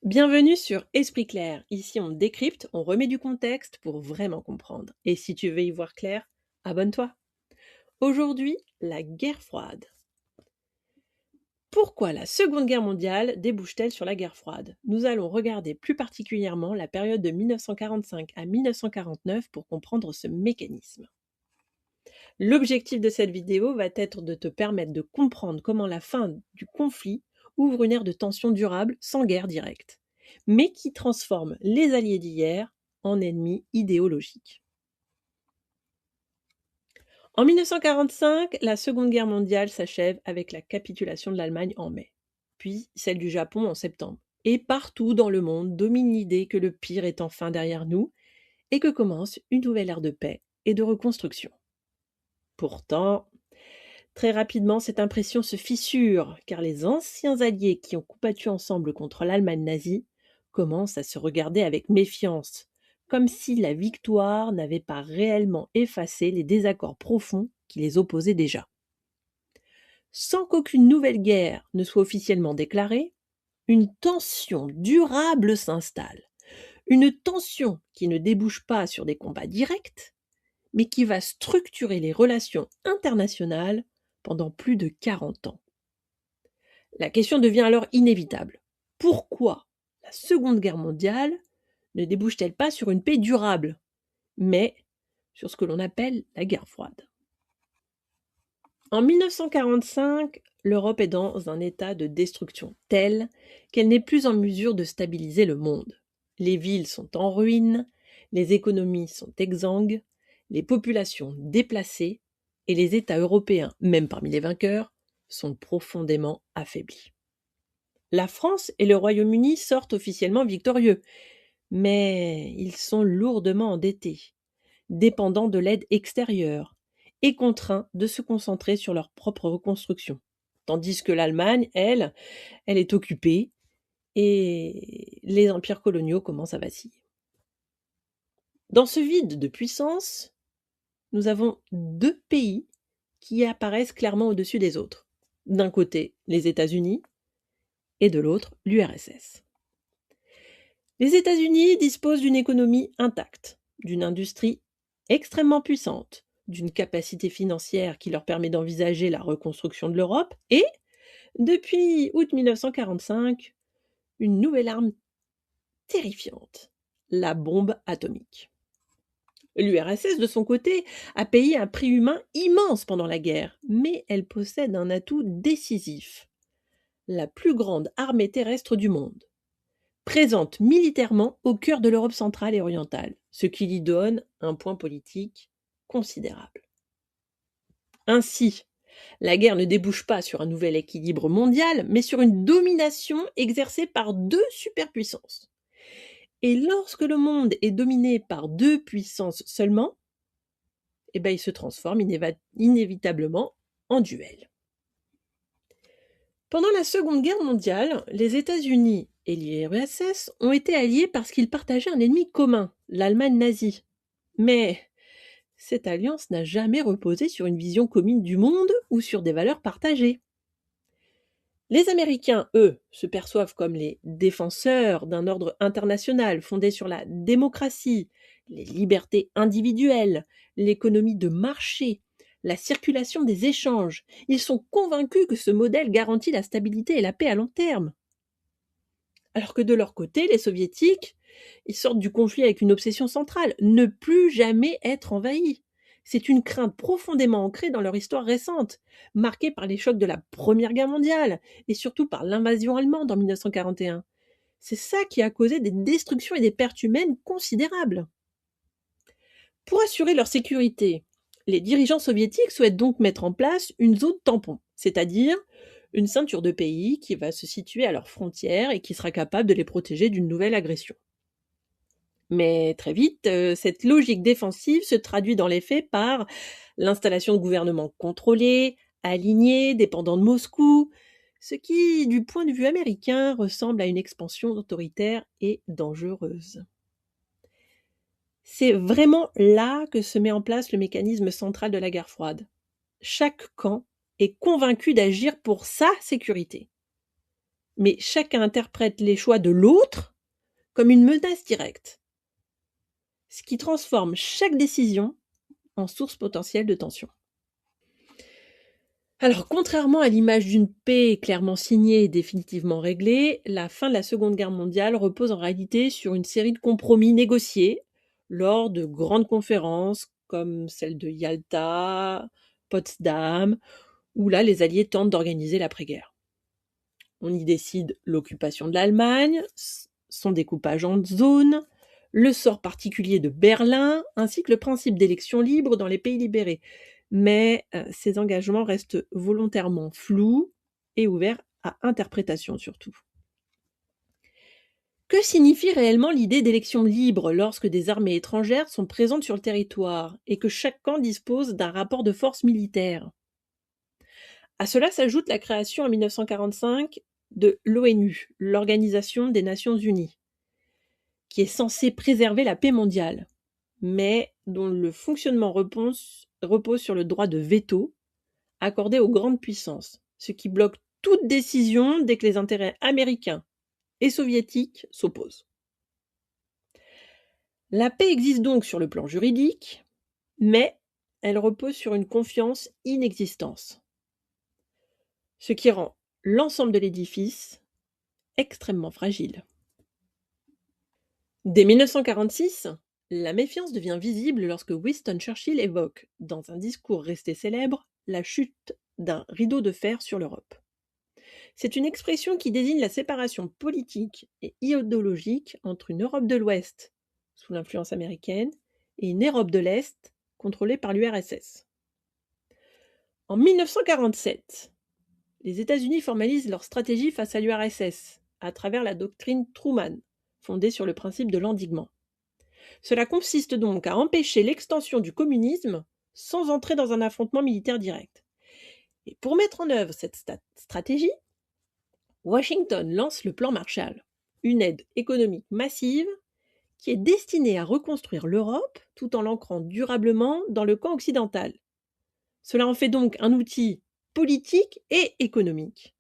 Bienvenue sur Esprit clair. Ici, on décrypte, on remet du contexte pour vraiment comprendre. Et si tu veux y voir clair, abonne-toi. Aujourd'hui, la guerre froide. Pourquoi la Seconde Guerre mondiale débouche-t-elle sur la guerre froide? Nous allons regarder plus particulièrement la période de 1945 à 1949 pour comprendre ce mécanisme. L'objectif de cette vidéo va être de te permettre de comprendre comment la fin du conflit ouvre une ère de tension durable sans guerre directe, mais qui transforme les alliés d'hier en ennemis idéologiques. En 1945, la Seconde Guerre mondiale s'achève avec la capitulation de l'Allemagne en mai, puis celle du Japon en septembre. Et partout dans le monde domine l'idée que le pire est enfin derrière nous et que commence une nouvelle ère de paix et de reconstruction. Pourtant, très rapidement, cette impression se fissure, car les anciens alliés qui ont combattu ensemble contre l'Allemagne nazie commencent à se regarder avec méfiance, comme si la victoire n'avait pas réellement effacé les désaccords profonds qui les opposaient déjà. Sans qu'aucune nouvelle guerre ne soit officiellement déclarée, une tension durable s'installe. Une tension qui ne débouche pas sur des combats directs, mais qui va structurer les relations internationales pendant plus de 40 ans. La question devient alors inévitable. Pourquoi la Seconde Guerre mondiale ne débouche-t-elle pas sur une paix durable, mais sur ce que l'on appelle la guerre froide? En 1945, l'Europe est dans un état de destruction tel qu'elle n'est plus en mesure de stabiliser le monde. Les villes sont en ruine, les économies sont exsangues, les populations déplacées et les États européens, même parmi les vainqueurs, sont profondément affaiblis. La France et le Royaume-Uni sortent officiellement victorieux, mais ils sont lourdement endettés, dépendants de l'aide extérieure et contraints de se concentrer sur leur propre reconstruction. Tandis que l'Allemagne, elle est occupée et les empires coloniaux commencent à vaciller. Dans ce vide de puissance, nous avons deux pays qui apparaissent clairement au-dessus des autres. D'un côté, les États-Unis et de l'autre, l'URSS. Les États-Unis disposent d'une économie intacte, d'une industrie extrêmement puissante, d'une capacité financière qui leur permet d'envisager la reconstruction de l'Europe et, depuis août 1945, une nouvelle arme terrifiante, la bombe atomique. L'URSS, de son côté, a payé un prix humain immense pendant la guerre, mais elle possède un atout décisif, la plus grande armée terrestre du monde, présente militairement au cœur de l'Europe centrale et orientale, ce qui lui donne un point politique considérable. Ainsi, la guerre ne débouche pas sur un nouvel équilibre mondial, mais sur une domination exercée par deux superpuissances. Et lorsque le monde est dominé par deux puissances seulement, il se transforme inévitablement en duel. Pendant la Seconde Guerre mondiale, les États-Unis et l'URSS ont été alliés parce qu'ils partageaient un ennemi commun, l'Allemagne nazie. Mais cette alliance n'a jamais reposé sur une vision commune du monde ou sur des valeurs partagées. Les Américains, eux, se perçoivent comme les défenseurs d'un ordre international fondé sur la démocratie, les libertés individuelles, l'économie de marché, la circulation des échanges. Ils sont convaincus que ce modèle garantit la stabilité et la paix à long terme. Alors que de leur côté, les soviétiques, ils sortent du conflit avec une obsession centrale, ne plus jamais être envahis. C'est une crainte profondément ancrée dans leur histoire récente, marquée par les chocs de la Première Guerre mondiale et surtout par l'invasion allemande en 1941. C'est ça qui a causé des destructions et des pertes humaines considérables. Pour assurer leur sécurité, les dirigeants soviétiques souhaitent donc mettre en place une zone tampon, c'est-à-dire une ceinture de pays qui va se situer à leurs frontières et qui sera capable de les protéger d'une nouvelle agression. Mais très vite, cette logique défensive se traduit dans les faits par l'installation de gouvernements contrôlés, alignés, dépendants de Moscou, ce qui, du point de vue américain, ressemble à une expansion autoritaire et dangereuse. C'est vraiment là que se met en place le mécanisme central de la guerre froide. Chaque camp est convaincu d'agir pour sa sécurité. mais chacun interprète les choix de l'autre comme une menace directe, ce qui transforme chaque décision en source potentielle de tension. Alors, contrairement à l'image d'une paix clairement signée et définitivement réglée, la fin de la Seconde Guerre mondiale repose en réalité sur une série de compromis négociés lors de grandes conférences comme celle de Yalta, Potsdam, où là les Alliés tentent d'organiser l'après-guerre. On y décide l'occupation de l'Allemagne, son découpage en zones, le sort particulier de Berlin, ainsi que le principe d'élection libre dans les pays libérés. Mais ces engagements restent volontairement flous et ouverts à interprétation surtout. Que signifie réellement l'idée d'élection libre lorsque des armées étrangères sont présentes sur le territoire et que chaque camp dispose d'un rapport de force militaire? À cela s'ajoute la création en 1945 de l'ONU, l'Organisation des Nations Unies, qui est censée préserver la paix mondiale, mais dont le fonctionnement repose sur le droit de veto accordé aux grandes puissances, ce qui bloque toute décision dès que les intérêts américains et soviétiques s'opposent. La paix existe donc sur le plan juridique, mais elle repose sur une confiance inexistence, ce qui rend l'ensemble de l'édifice extrêmement fragile. Dès 1946, la méfiance devient visible lorsque Winston Churchill évoque, dans un discours resté célèbre, la chute d'un rideau de fer sur l'Europe. C'est une expression qui désigne la séparation politique et idéologique entre une Europe de l'Ouest, sous l'influence américaine, et une Europe de l'Est, contrôlée par l'URSS. En 1947, les États-Unis formalisent leur stratégie face à l'URSS à travers la doctrine Truman, fondée sur le principe de l'endiguement. Cela consiste donc à empêcher l'extension du communisme sans entrer dans un affrontement militaire direct. Et pour mettre en œuvre cette stratégie, Washington lance le plan Marshall, une aide économique massive qui est destinée à reconstruire l'Europe tout en l'ancrant durablement dans le camp occidental. Cela en fait donc un outil politique et économique.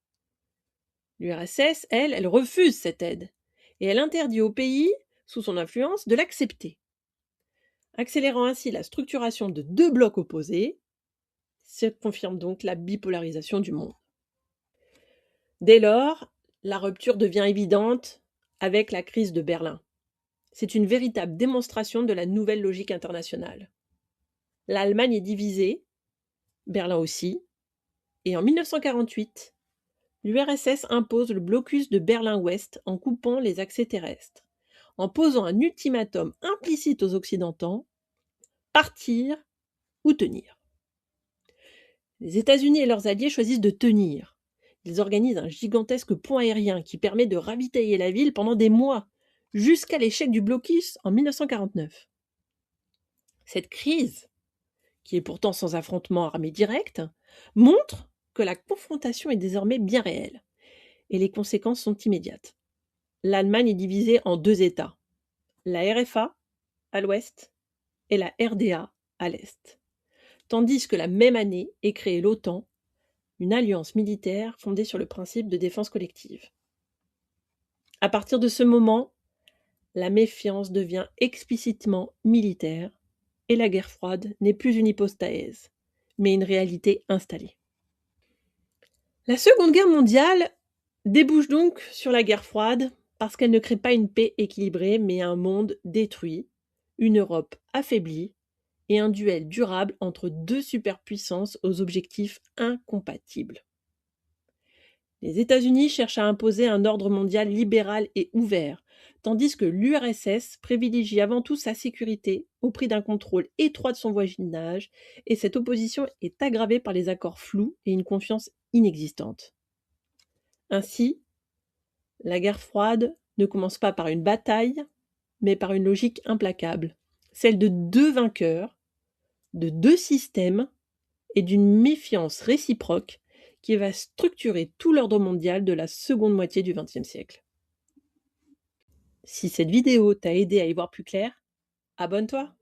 L'URSS, elle refuse cette aide et elle interdit au pays, sous son influence, de l'accepter, accélérant ainsi la structuration de deux blocs opposés. Ça confirme donc la bipolarisation du monde. Dès lors, la rupture devient évidente avec la crise de Berlin. C'est une véritable démonstration de la nouvelle logique internationale. L'Allemagne est divisée, Berlin aussi, et en 1948, l'URSS impose le blocus de Berlin-Ouest en coupant les accès terrestres, en posant un ultimatum implicite aux Occidentaux: partir ou tenir. Les États-Unis et leurs alliés choisissent de tenir. Ils organisent un gigantesque pont aérien qui permet de ravitailler la ville pendant des mois, jusqu'à l'échec du blocus en 1949. Cette crise, qui est pourtant sans affrontement armé direct, montre que la confrontation est désormais bien réelle, et les conséquences sont immédiates. L'Allemagne est divisée en deux États, la RFA à l'ouest et la RDA à l'est, tandis que la même année est créée l'OTAN, une alliance militaire fondée sur le principe de défense collective. À partir de ce moment, la méfiance devient explicitement militaire et la guerre froide n'est plus une hypothèse, mais une réalité installée. La Seconde Guerre mondiale débouche donc sur la guerre froide parce qu'elle ne crée pas une paix équilibrée, mais un monde détruit, une Europe affaiblie et un duel durable entre deux superpuissances aux objectifs incompatibles. Les États-Unis cherchent à imposer un ordre mondial libéral et ouvert, tandis que l'URSS privilégie avant tout sa sécurité au prix d'un contrôle étroit de son voisinage, et cette opposition est aggravée par les accords flous et une confiance inexistante. Ainsi, la guerre froide ne commence pas par une bataille, mais par une logique implacable, celle de deux vainqueurs, de deux systèmes et d'une méfiance réciproque qui va structurer tout l'ordre mondial de la seconde moitié du XXe siècle. Si cette vidéo t'a aidé à y voir plus clair, abonne-toi!